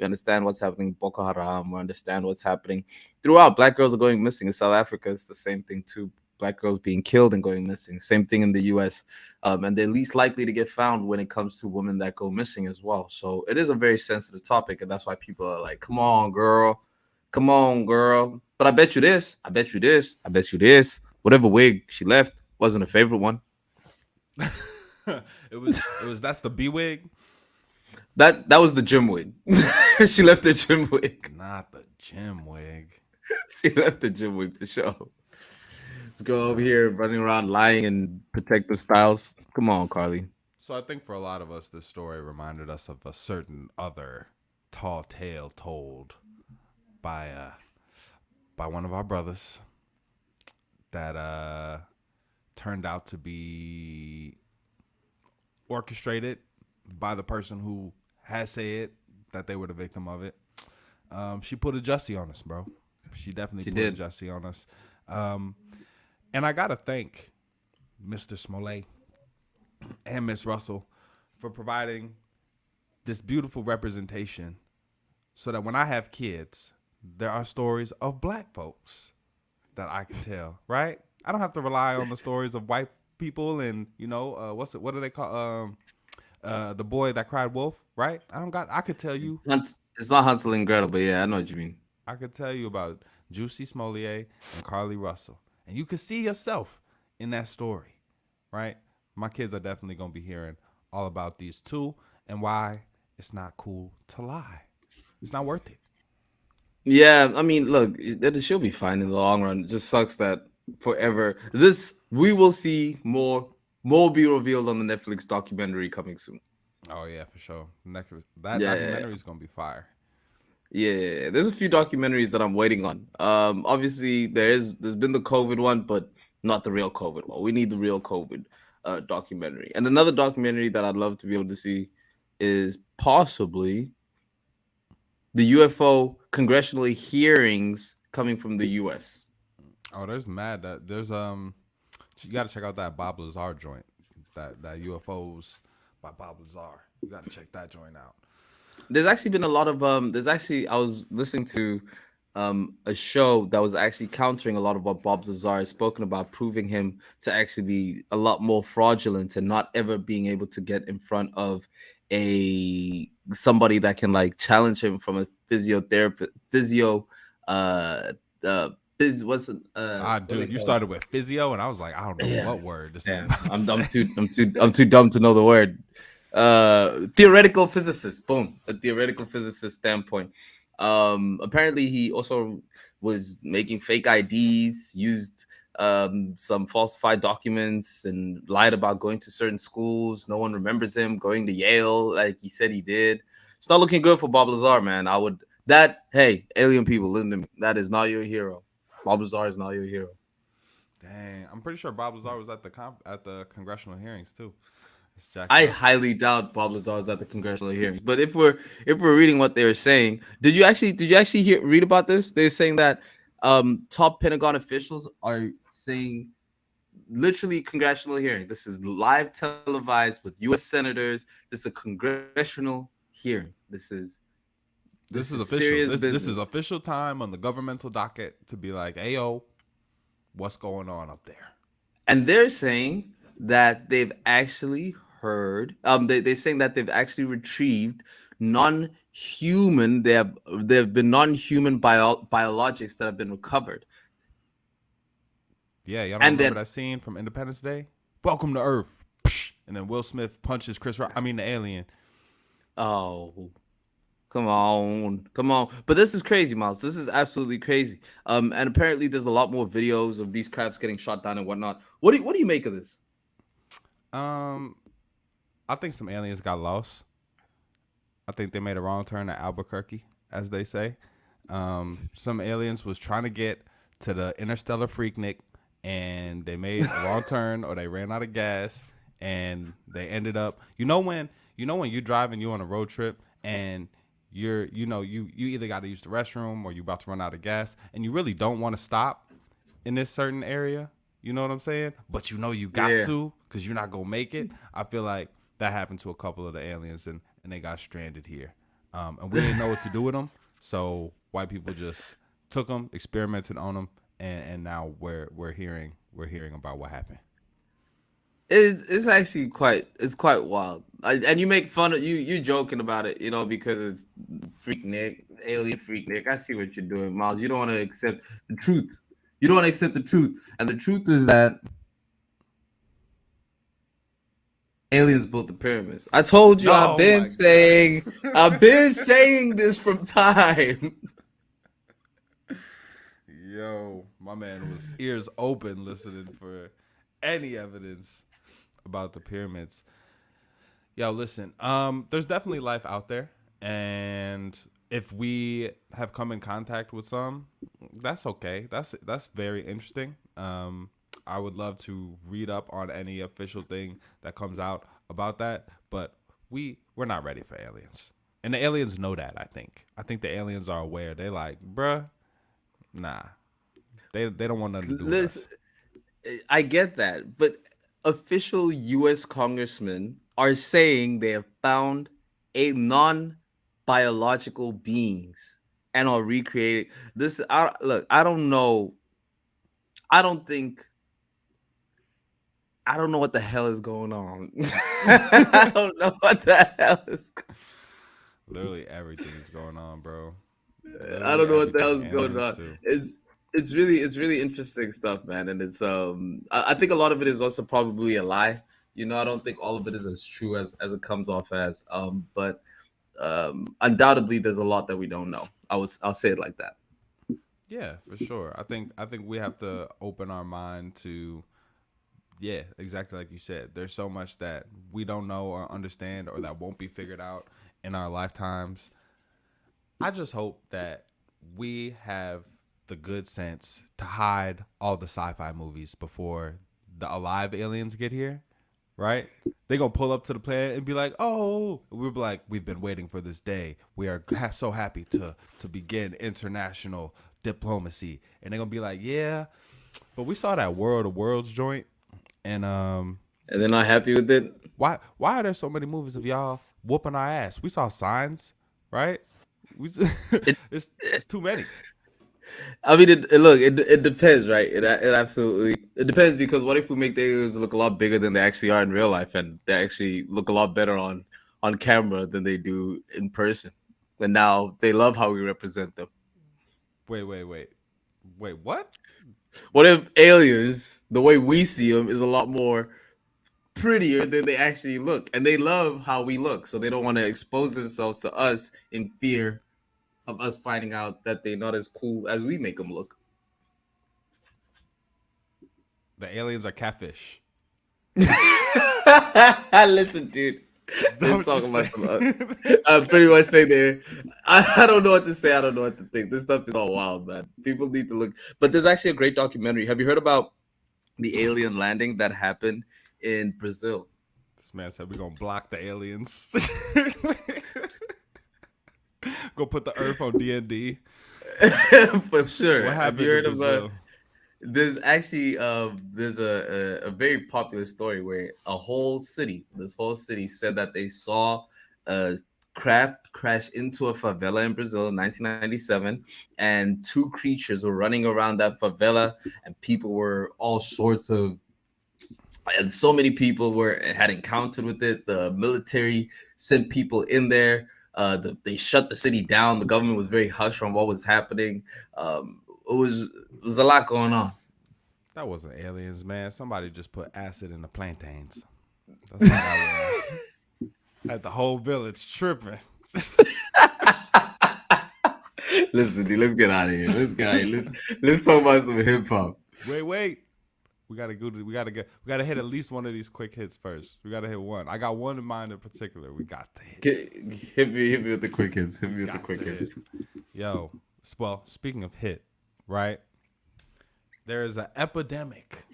understand what's happening in Boko Haram. We understand what's happening throughout. Black girls are going missing in South Africa. It's the same thing too. Black girls being killed and going missing. Same thing in the U.S. And they're least likely to get found when it comes to women that go missing as well. So it is a very sensitive topic, and that's why people are like, "Come on, girl, come on, girl." But I bet you this. I bet you this. I bet you this. Whatever wig she left wasn't a favorite one. it was that's the B wig, That was the gym wig. She left the gym wig. not the gym wig. She left the gym wig for sure. Let's go over here running around lying in protective styles. Come on, Carly. So I think for a lot of us, this story reminded us of a certain other tall tale told by one of our brothers that turned out to be orchestrated by the person who has said that they were the victim of it. She put a Jussie on us, bro. She definitely put did. a Jussie on us. And I gotta thank Mr. Smollett and Miss Russell for providing this beautiful representation so that when I have kids, there are stories of black folks that I can tell, right? I don't have to rely on the stories of white people and, you know, what do they call the boy that cried wolf, right? I could tell you. It's not Hansel and Gretel, but yeah, I know what you mean. I could tell you about Juicy Smollett and Carly Russell. And you could see yourself in that story, right? My kids are definitely going to be hearing all about these two and why it's not cool to lie. It's not worth it. Yeah, I mean, look, she'll be fine in the long run. It just sucks that forever. We will see more be revealed on the Netflix documentary coming soon. Oh, yeah, for sure. That Yeah. documentary is going to be fire. Yeah, there's a few documentaries that I'm waiting on. Obviously there's been the COVID one, but not the real COVID one. We need the real COVID documentary. And another documentary that I'd love to be able to see is possibly the UFO congressional hearings coming from the US. Oh, there's you got to check out that Bob Lazar joint. That UFOs by Bob Lazar. You got to check that joint out. There's actually been a lot of I was listening to a show that was actually countering a lot of what Bob Lazar has spoken about, proving him to actually be a lot more fraudulent and not ever being able to get in front of somebody that can like challenge him from a physiotherapist. Dude, you started with physio, and I was like, I don't know what word this man. I'm too dumb to know the word. Theoretical physicist. Boom, a theoretical physicist standpoint. Apparently he also was making fake IDs, used some falsified documents, and lied about going to certain schools. No one remembers him going to Yale like he said he did. It's not looking good for Bob Lazar, man. Hey, alien people, listen to me. That is not your hero. Bob Lazar is not your hero. Dang, I'm pretty sure Bob Lazar was at the congressional hearings too. I highly doubt Bob Lazar was at the congressional hearings. But if we're reading what they were saying, did you actually read about this? They're saying that top Pentagon officials are saying literally congressional hearing. This is live televised with U.S. senators. This is a congressional hearing. This is official. This is official time on the governmental docket to be like, hey, yo, what's going on up there? And they're saying that they've actually heard. They're saying that they've actually retrieved non-human. There have been non-human biologics that have been recovered. Yeah, y'all don't remember that scene from Independence Day? Welcome to Earth. And then Will Smith punches the alien. Oh. Come on. But this is crazy, Miles. This is absolutely crazy. And apparently there's a lot more videos of these crabs getting shot down and whatnot. What do you make of this? I think some aliens got lost. I think they made a wrong turn at Albuquerque, as they say. Some aliens was trying to get to the interstellar Freaknik, and they made a wrong turn, or they ran out of gas, and they ended up. You know when you're driving, you on a road trip, and you either got to use the restroom or you're about to run out of gas, and you really don't want to stop, in this certain area. You know what I'm saying? But you know you got Yeah. to because you're not gonna make it. I feel like that happened to a couple of the aliens, and they got stranded here, and we didn't know what to do with them. So white people just took them, experimented on them, and now we're hearing about what happened. It's actually quite wild. And you make fun of you joking about it, you know, because it's Freak Nick, alien Freak Nick. I see what you're doing, Miles. You don't want to accept the truth. You don't want to accept the truth, and the truth is that aliens built the pyramids. I told you. Oh I've been my saying this from time. Yo, my man was ears open listening for any evidence about the pyramids. Yo, listen, there's definitely life out there, and if we have come in contact with some, that's okay. That's very interesting. I would love to read up on any official thing that comes out about that, but we're not ready for aliens. And the aliens know that, I think. I think the aliens are aware. They're like, bruh, nah. They don't want nothing to do with us. I get that, but official U.S. congressmen are saying they have found a non-biological beings and are recreating this. Look, I don't know. I don't know what the hell is going on. I don't know what the hell is. Literally everything is going on, bro. I don't know what the hell is Literally going on. everything, It's really interesting stuff, man. And it's I think a lot of it is also probably a lie. You know, I don't think all of it is as true as it comes off as. But undoubtedly there's a lot that we don't know. I'll say it like that. Yeah, for sure. I think we have to open our mind to, yeah, exactly like you said. There's so much that we don't know or understand or that won't be figured out in our lifetimes. I just hope that we have the good sense to hide all the sci-fi movies before the alive aliens get here, right? They gonna pull up to the planet and be like, "Oh," we'll be like, "We've been waiting for this day. We are so happy to begin international diplomacy." And they're gonna be like, "Yeah, but we saw that World of Worlds joint, and And they're not happy with it. why are there so many movies of y'all whooping our ass? We saw Signs, right? It's too many." I mean, it depends, right? It absolutely it depends, because what if we make the aliens look a lot bigger than they actually are in real life, and they actually look a lot better on camera than they do in person, and now they love how we represent them. Wait, what? What if aliens, the way we see them, is a lot more prettier than they actually look, and they love how we look, so they don't want to expose themselves to us in fear of us finding out that they're not as cool as we make them look. The aliens are catfish. Listen, dude. Let's talk about some. I'm pretty much saying there. I don't know what to say. I don't know what to think. This stuff is all wild, man. People need to look. But there's actually a great documentary. Have you heard about the alien landing that happened in Brazil? This man said we're gonna block the aliens. Go put the Earth on D&D. For sure. What Have happened you heard in of Brazil? there's actually there's a very popular story where this whole city said that they saw a craft crash into a favela in Brazil in 1997, and two creatures were running around that favela, and people were all sorts of, and so many people had encountered with it. The military sent people in there. They shut the city down. The government was very hush on what was happening. It was a lot going on. That wasn't aliens, man. Somebody just put acid in the plantains. That's all that was. Had the whole village tripping. Listen, dude, let's get out of here. Let's talk about some hip hop. Wait. We gotta hit at least one of these quick hits first. We gotta hit one. I got one in mind in particular. We got to hit. Hit me with the quick hits. Hit. Yo, well, speaking of hit, right? There is an epidemic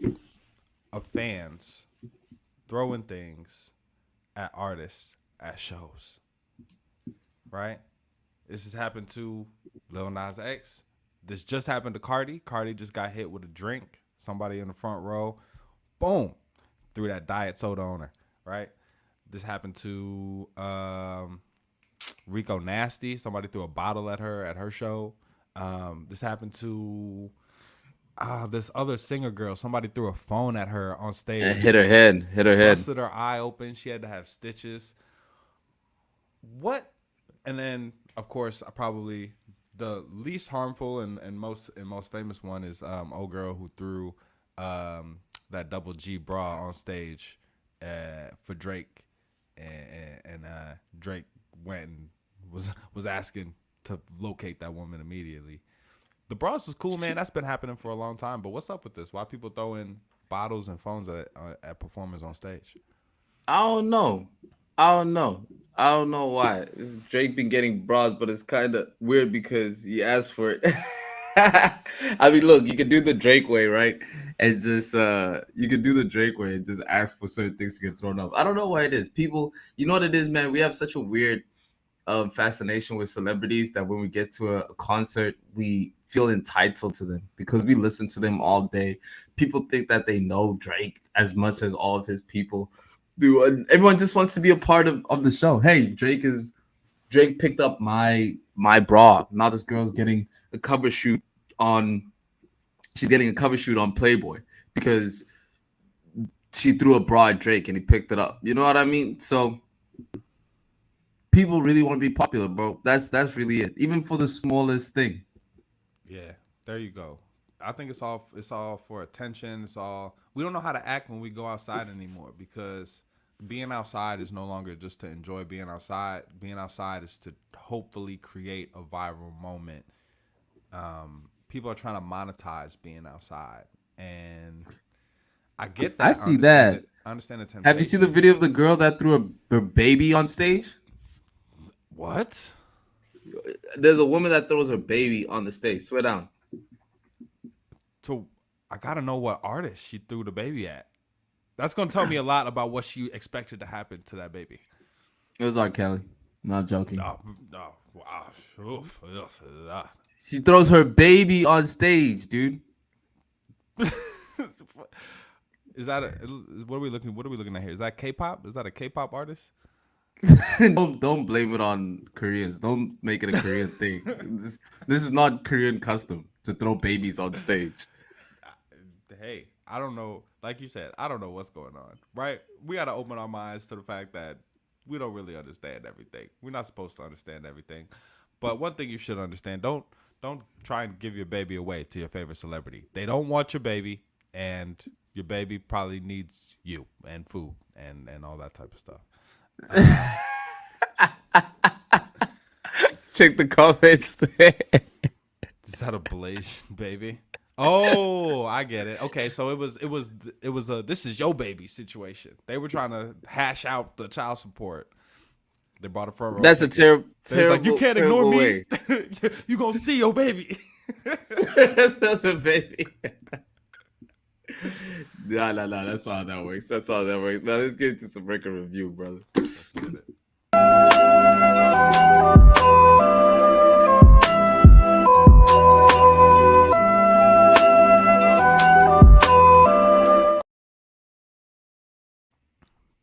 of fans throwing things at artists at shows, right? This has happened to Lil Nas X. This just happened to Cardi. Cardi just got hit with a drink. Somebody in the front row, boom, threw that diet soda on her, right? This happened to Rico Nasty. Somebody threw a bottle at her show. This happened to this other singer girl. Somebody threw a phone at her on stage. And hit her head. Busted her eye open. She had to have stitches. What? And then, of course, probably the least harmful and most famous one is old girl who threw that double G bra on stage for Drake, and Drake went and was asking to locate that woman immediately. The bras is cool, man. That's been happening for a long time. But what's up with this? Why people throwing bottles and phones at performers on stage? I don't know why. Drake been getting bras, but it's kind of weird because he asked for it. I mean, look, you can do the Drake way, right? And just you can do the Drake way and just ask for certain things to get thrown up. I don't know why it is. People, you know what it is, man? We have such a weird fascination with celebrities that when we get to a concert, we feel entitled to them because we listen to them all day. People think that they know Drake as much as all of his people do, and everyone just wants to be a part of the show. Hey, Drake picked up my bra. Now this girl's getting a cover shoot on. She's getting a cover shoot on Playboy because she threw a bra at Drake and he picked it up. You know what I mean? So people really want to be popular, bro. That's really it. Even for the smallest thing. Yeah, there you go. I think it's all for attention. We don't know how to act when we go outside anymore because being outside is no longer just to enjoy being outside. Being outside is to hopefully create a viral moment. People are trying to monetize being outside, and I get that. I see that. I understand the temptation. Have you seen the video of the girl that threw her baby on stage? What? There's a woman that throws her baby on the stage. Swear down. I gotta know what artist she threw the baby at. That's gonna tell me a lot about what she expected to happen to that baby. It was R. Kelly. Not joking. No, wow. Oof. She throws her baby on stage, dude. Is that what are we looking at here? Is that K-pop? Is that a K-pop artist? Don't blame it on Koreans. Don't make it a Korean thing. This is not Korean custom to throw babies on stage. Hey, I don't know. Like you said, I don't know what's going on. Right? We got to open our minds to the fact that we don't really understand everything. We're not supposed to understand everything. But one thing you should understand: don't try and give your baby away to your favorite celebrity. They don't want your baby, and your baby probably needs you and food and all that type of stuff. Check the comments there. Is that a Blasian baby? Oh, I get it. Okay, so it was a this is your baby situation. They were trying to hash out the child support. They bought a front row. That's a terrible. Like, you can't ignore me. Way. You gonna see your baby. That's a baby. No. That's all that works. Now let's get into some record review, brother. Let's get it.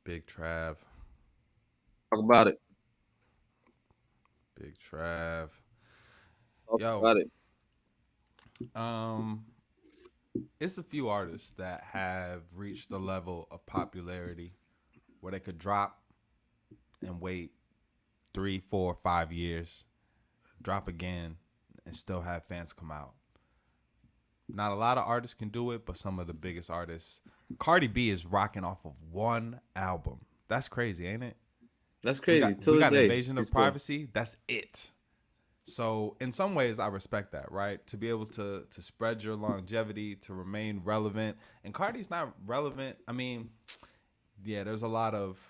Big Trav. Talk about it. Big Trav. Talk Yo. about it. It's a few artists that have reached the level of popularity where they could drop and wait 3, 4, 5 years, drop again, and still have fans come out. Not a lot of artists can do it, but some of the biggest artists. Cardi B is rocking off of one album. That's crazy, ain't it? That's crazy. We got Invasion of Privacy. That's it. So in some ways, I respect that, right? To be able to spread your longevity, to remain relevant. And Cardi's not relevant. I mean, yeah, there's a lot of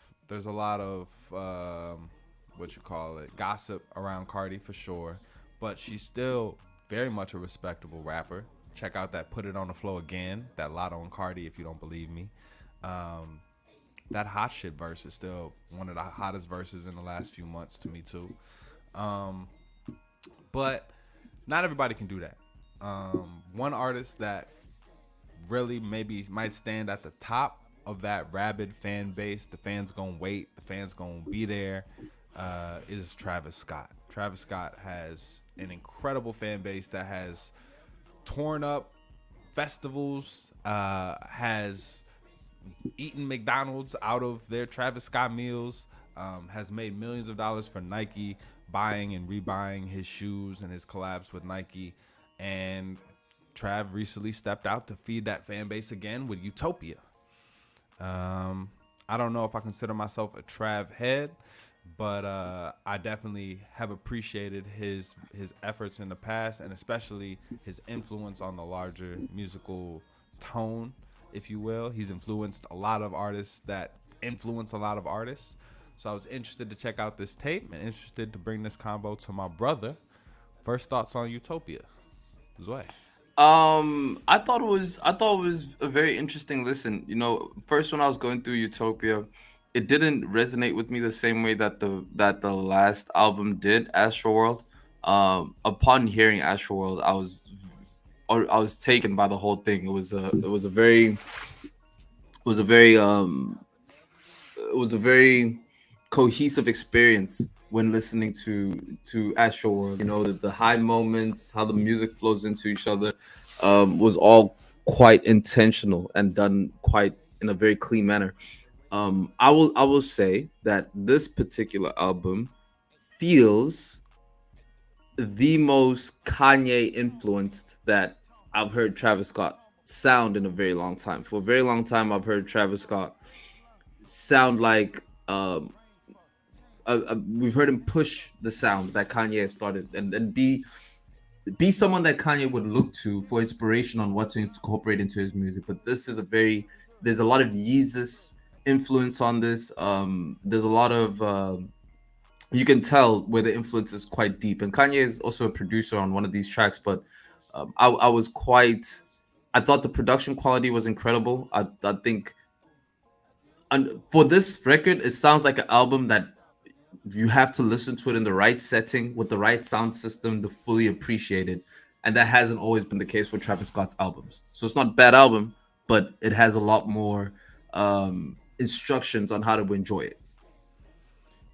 gossip around Cardi for sure. But she's still very much a respectable rapper. Check out that Put It On The Floor Again, that Lotto and Cardi, if you don't believe me. That Hot Shit verse is still one of the hottest verses in the last few months to me too. But not everybody can do that. One artist that really maybe might stand at the top of that rabid fan base, the fans gonna wait, the fans gonna be there, is Travis Scott. Travis Scott has an incredible fan base that has torn up festivals, has eaten McDonald's out of their Travis Scott meals, has made millions of dollars for Nike, buying and rebuying his shoes and his collabs with Nike. And Trav recently stepped out to feed that fan base again with Utopia. I don't know if I consider myself a Trav head, but I definitely have appreciated his efforts in the past, and especially his influence on the larger musical tone, if you will. He's influenced a lot of artists that influence a lot of artists. So I was interested to check out this tape and interested to bring this combo to my brother. First thoughts on Utopia? Zwei. I thought it was a very interesting listen. You know, first when I was going through Utopia, it didn't resonate with me the same way that the last album did, Astroworld. Upon hearing Astroworld, I was taken by the whole thing. It was a very cohesive experience when listening to Astroworld. You know, the high moments, how the music flows into each other, was all quite intentional and done quite in a very clean manner. I will say that this particular album feels the most Kanye influenced that I've heard Travis Scott sound in a very long time. For a very long time, I've heard Travis Scott sound like we've heard him push the sound that Kanye has started, and be someone that Kanye would look to for inspiration on what to incorporate into his music. But this is there's a lot of Yeezus influence on this. There's a lot of you can tell where the influence is quite deep, and Kanye is also a producer on one of these tracks. But I thought the production quality was incredible. I think, and for this record, it sounds like an album that you have to listen to it in the right setting with the right sound system to fully appreciate it. And that hasn't always been the case for Travis Scott's albums. So it's not a bad album, but it has a lot more instructions on how to enjoy it.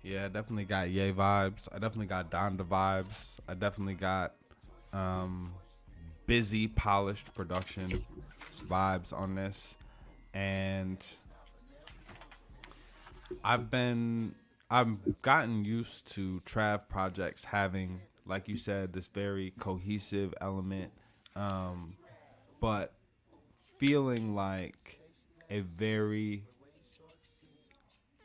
Yeah, I definitely got Ye vibes. I definitely got Donda vibes. I definitely got busy, polished production vibes on this. And I've gotten used to Trav projects having, like you said, this very cohesive element, but feeling like a very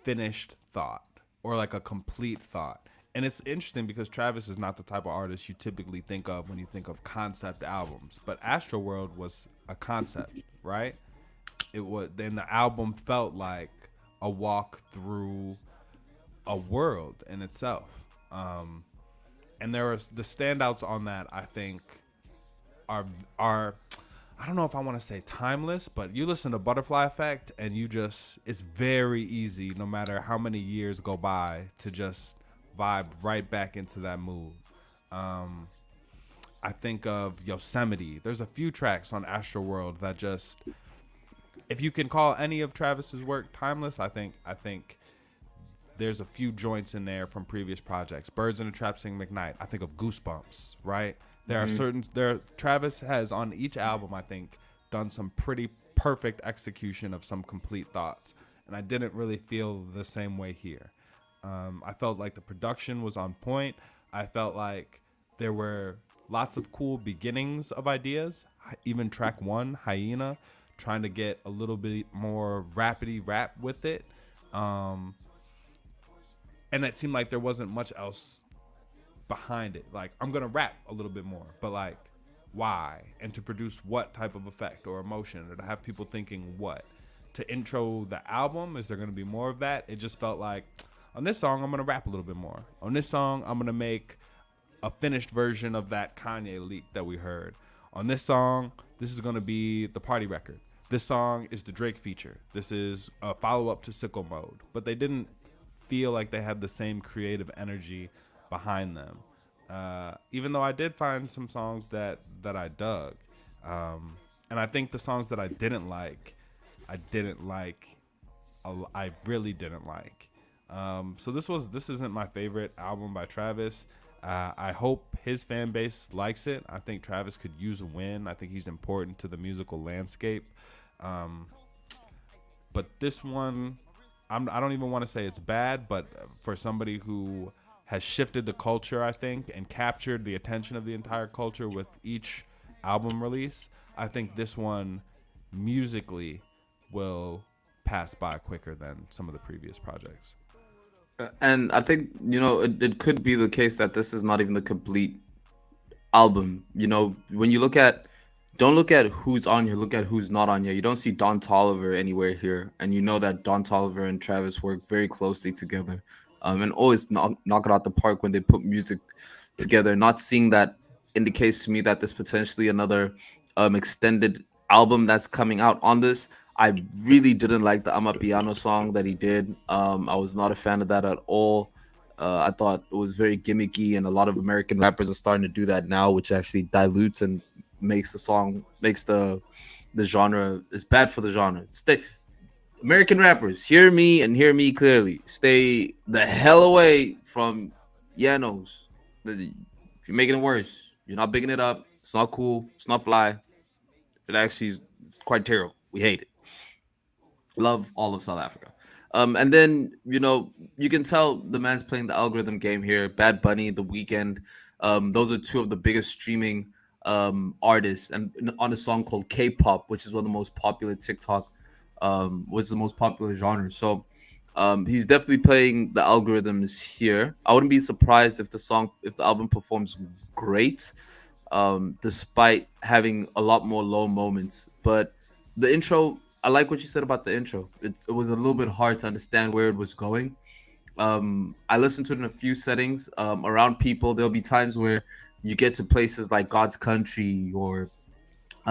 finished thought or like a complete thought. And it's interesting because Travis is not the type of artist you typically think of when you think of concept albums, but Astroworld was a concept, right? It was, then the album felt like a walk through a world in itself. And there are the standouts on that, I think, are I don't know if I want to say timeless, but you listen to Butterfly Effect and it's very easy, no matter how many years go by, to just vibe right back into that mood. I think of Yosemite. There's a few tracks on Astroworld that just, if you can call any of Travis's work timeless, I think there's a few joints in there from previous projects. Birds in a Trap Sing McKnight. I think of Goosebumps, right? There are Travis has on each album, I think, done some pretty perfect execution of some complete thoughts. And I didn't really feel the same way here. I felt like the production was on point. I felt like there were lots of cool beginnings of ideas. Even track 1, Hyena, trying to get a little bit more rapidy rap with it. And it seemed like there wasn't much else behind it. Like, I'm going to rap a little bit more, but like, why? And to produce what type of effect or emotion, or to have people thinking what? To intro the album, is there going to be more of that? It just felt like, on this song, I'm going to rap a little bit more. On this song, I'm going to make a finished version of that Kanye leak that we heard. On this song, this is going to be the party record. This song is the Drake feature. This is a follow-up to Sickle Mode. But they didn't feel like they had the same creative energy behind them. Even though I did find some songs that I dug, and I think the songs that I didn't like, I really didn't like. So this isn't my favorite album by Travis. I hope his fan base likes it. I think Travis could use a win. I think he's important to the musical landscape. But this one, I don't even want to say it's bad, but for somebody who has shifted the culture, I think, and captured the attention of the entire culture with each album release, I think this one musically will pass by quicker than some of the previous projects. And I think, it could be the case that this is not even the complete album. When you don't look at who's on here, look at who's not on here. You don't see Don Toliver anywhere here. And you know that Don Toliver and Travis work very closely together. And always knock it out the park when they put music together. Not seeing that indicates to me that there's potentially another extended album that's coming out on this. I really didn't like the Amapiano song that he did. I was not a fan of that at all. I thought it was very gimmicky, and a lot of American rappers are starting to do that now, which actually dilutes and makes the genre. It's bad for the genre. American rappers, hear me and hear me clearly. Stay the hell away from Yanos. You're making it worse. You're not bigging it up. It's not cool. It's not fly. It actually is quite terrible. We hate it. Love all of South Africa. And then, you can tell the man's playing the algorithm game here. Bad Bunny, The Weeknd. Those are two of the biggest streaming artists, and on a song called K-pop, which is one of the most popular TikTok, which is the most popular genre. So he's definitely playing the algorithms here. I wouldn't be surprised if the album performs great, despite having a lot more low moments. But the intro, I like what you said about the intro. It was a little bit hard to understand where it was going. I listened to it in a few settings around people. There'll be times where you get to places like God's Country, or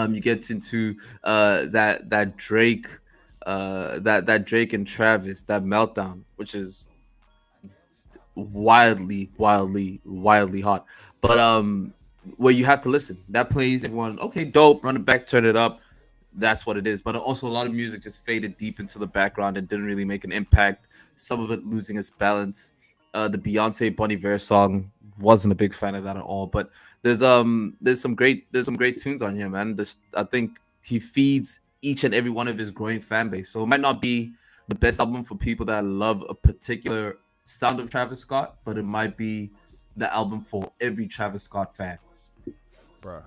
you get into that Drake, that Drake and Travis, that Meltdown, which is wildly hot. But where you have to listen, that plays, everyone, okay, dope, run it back, turn it up. That's what it is. But also a lot of music just faded deep into the background and didn't really make an impact. Some of it losing its balance. The Beyonce Bon Iver song, wasn't a big fan of that at all. But there's some great tunes on here, man. I think he feeds each and every one of his growing fan base. So it might not be the best album for people that love a particular sound of Travis Scott, but it might be the album for every Travis Scott fan. Bruh,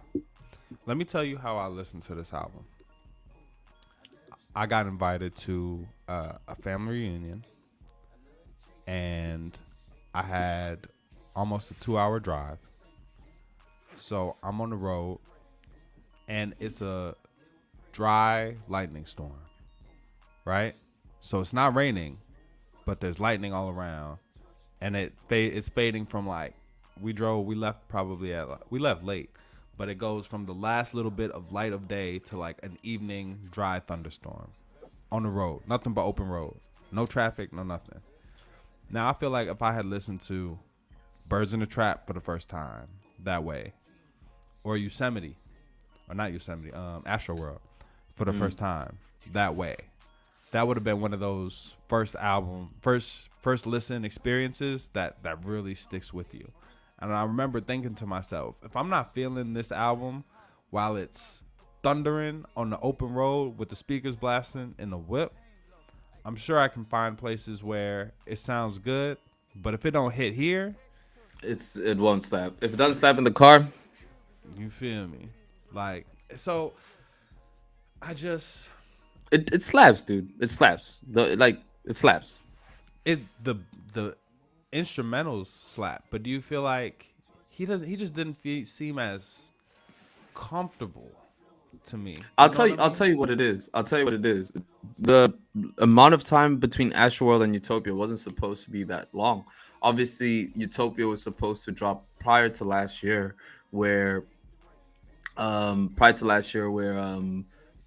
let me tell you how I listened to this album. I got invited to a family reunion, and I had almost a 2-hour drive. So I'm on the road, and it's a dry lightning storm, right? So it's not raining, but there's lightning all around, and it's fading from, like, we left late, but it goes from the last little bit of light of day to like an evening dry thunderstorm on the road. Nothing but open road. No traffic, no nothing. Now, I feel like if I had listened to Birds in the Trap for the first time that way, or Astroworld for the first time that way, that would have been one of those first listen experiences that really sticks with you. And I remember thinking to myself, if I'm not feeling this album while it's thundering on the open road with the speakers blasting in the whip, I'm sure I can find places where it sounds good. But if it don't hit here, it won't slap. If it doesn't slap in the car, you feel me? Like, so I just it slaps, dude. It slaps. It slaps. The instrumentals slap, but do you feel like he just didn't seem as comfortable to me? I'll tell you what it is. The amount of time between Astroworld and Utopia wasn't supposed to be that long. Obviously, Utopia was supposed to drop prior to last year, where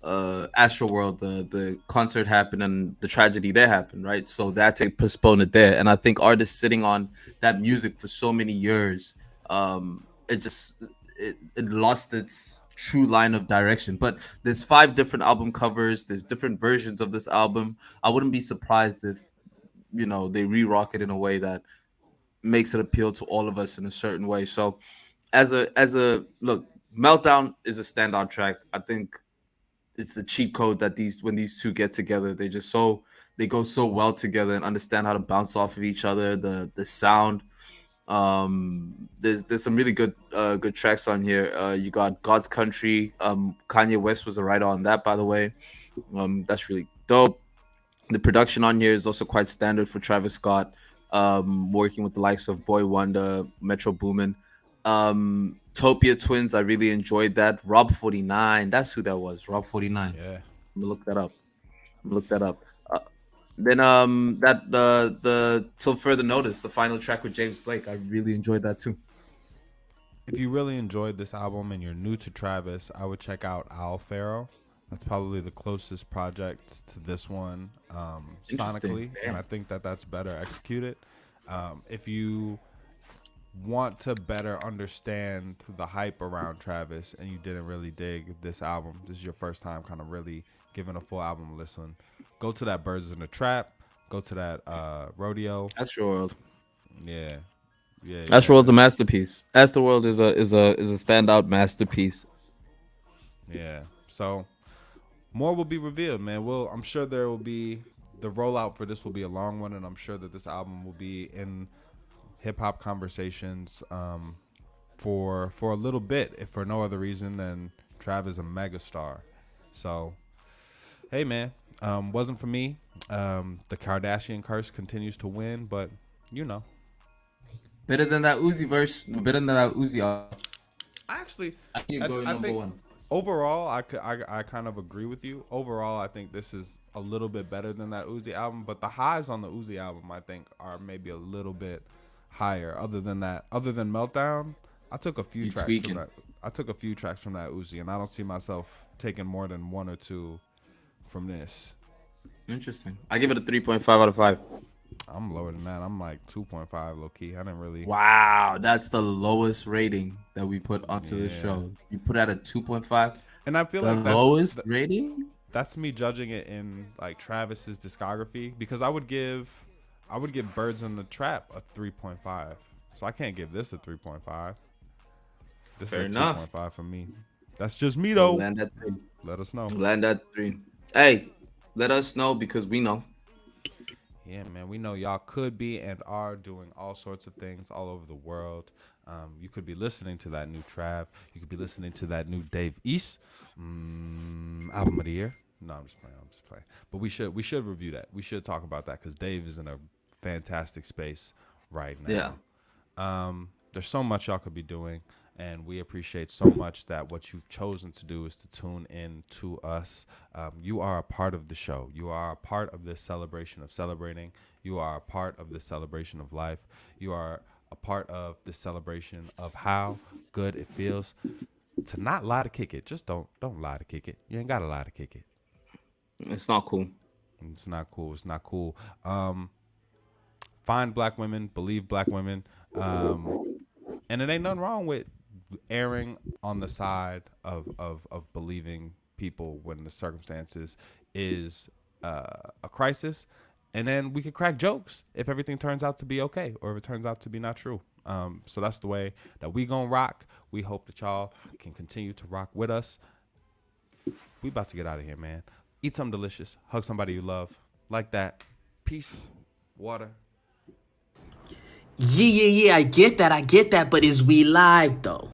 Astroworld, the concert happened and the tragedy there happened, right? So that to postpone it there. And I think artists sitting on that music for so many years it just it lost its true line of direction. But there's 5 different album covers. There's different versions of this album. I wouldn't be surprised if they re-rock it in a way that makes it appeal to all of us in a certain way. So as a look, Meltdown is a standout track. I think it's a cheat code that when these two get together, they go so well together and understand how to bounce off of each other. The sound, there's some really good tracks on here. You got God's Country. Kanye West was a writer on that, by the way. That's really dope. The production on here is also quite standard for Travis Scott, working with the likes of Boy Wonder, Metro Boomin. Topia Twins, I really enjoyed that. Rob 49, that's who that was. Rob 49. Yeah. I'm gonna look that up. Then that the Till Further Notice, the final track with James Blake, I really enjoyed that too. If you really enjoyed this album and you're new to Travis, I would check out Owl Pharaoh. That's probably the closest project to this one sonically, and I think that's better executed. If you want to better understand the hype around Travis and you didn't really dig this album, this is your first time kind of really giving a full album listen, go to that Birds in the Trap, go to that Rodeo. Astroworld. Yeah. Astroworld's a masterpiece. Astroworld is a standout masterpiece. Yeah. So more will be revealed, man. I'm sure there will be, the rollout for this will be a long one, and I'm sure that this album will be in hip hop conversations for a little bit, if for no other reason than Trav is a megastar. So, hey man, wasn't for me. The Kardashian curse continues to win, but better than that Uzi verse. Better than that Uzi. Actually, I think going number think, one. Overall, I kind of agree with you. Overall, I think this is a little bit better than that Uzi album, but the highs on the Uzi album, I think, are maybe a little bit higher. Other than Meltdown, I took a few tracks from that. I took a few tracks from that Uzi, and I don't see myself taking more than 1 or 2 from this. Interesting. I give it a 3.5 out of 5. I'm lower than that. I'm like 2.5 low key. I didn't really. Wow, that's the lowest rating that we put onto the show. You put out a 2.5. And I feel the like that's lowest rating. That's me judging it in like Travis's discography, because I would give Birds in the Trap a 3.5. So I can't give this a 3.5. This Fair is a enough. 2.5 for me. That's just me So though. land at 3. Let us know. Land at 3. Hey, let us know because we know. Yeah, man, we know y'all could be and are doing all sorts of things all over the world. You could be listening to that new Trav. You could be listening to that new Dave East album of the year. No, I'm just playing. But we should review that. We should talk about that because Dave is in a fantastic space right now. Yeah. There's so much y'all could be doing, and we appreciate so much that what you've chosen to do is to tune in to us. You are a part of the show. You are a part of this celebration of celebrating. You are a part of this celebration of life. You are a part of this celebration of how good it feels to not lie to kick it. Just don't lie to kick it. You ain't gotta lie to kick it. It's not cool. It's not cool. It's not cool. Find black women, believe black women, and it ain't nothing wrong with erring on the side of believing people when the circumstances is a crisis. And then we could crack jokes if everything turns out to be okay or if it turns out to be not true. So that's the way that we gonna rock. We hope that y'all can continue to rock with us. We about to get out of here, man. Eat something delicious. Hug somebody you love. Like that. Peace. Water. Yeah, I get that, but is we live though?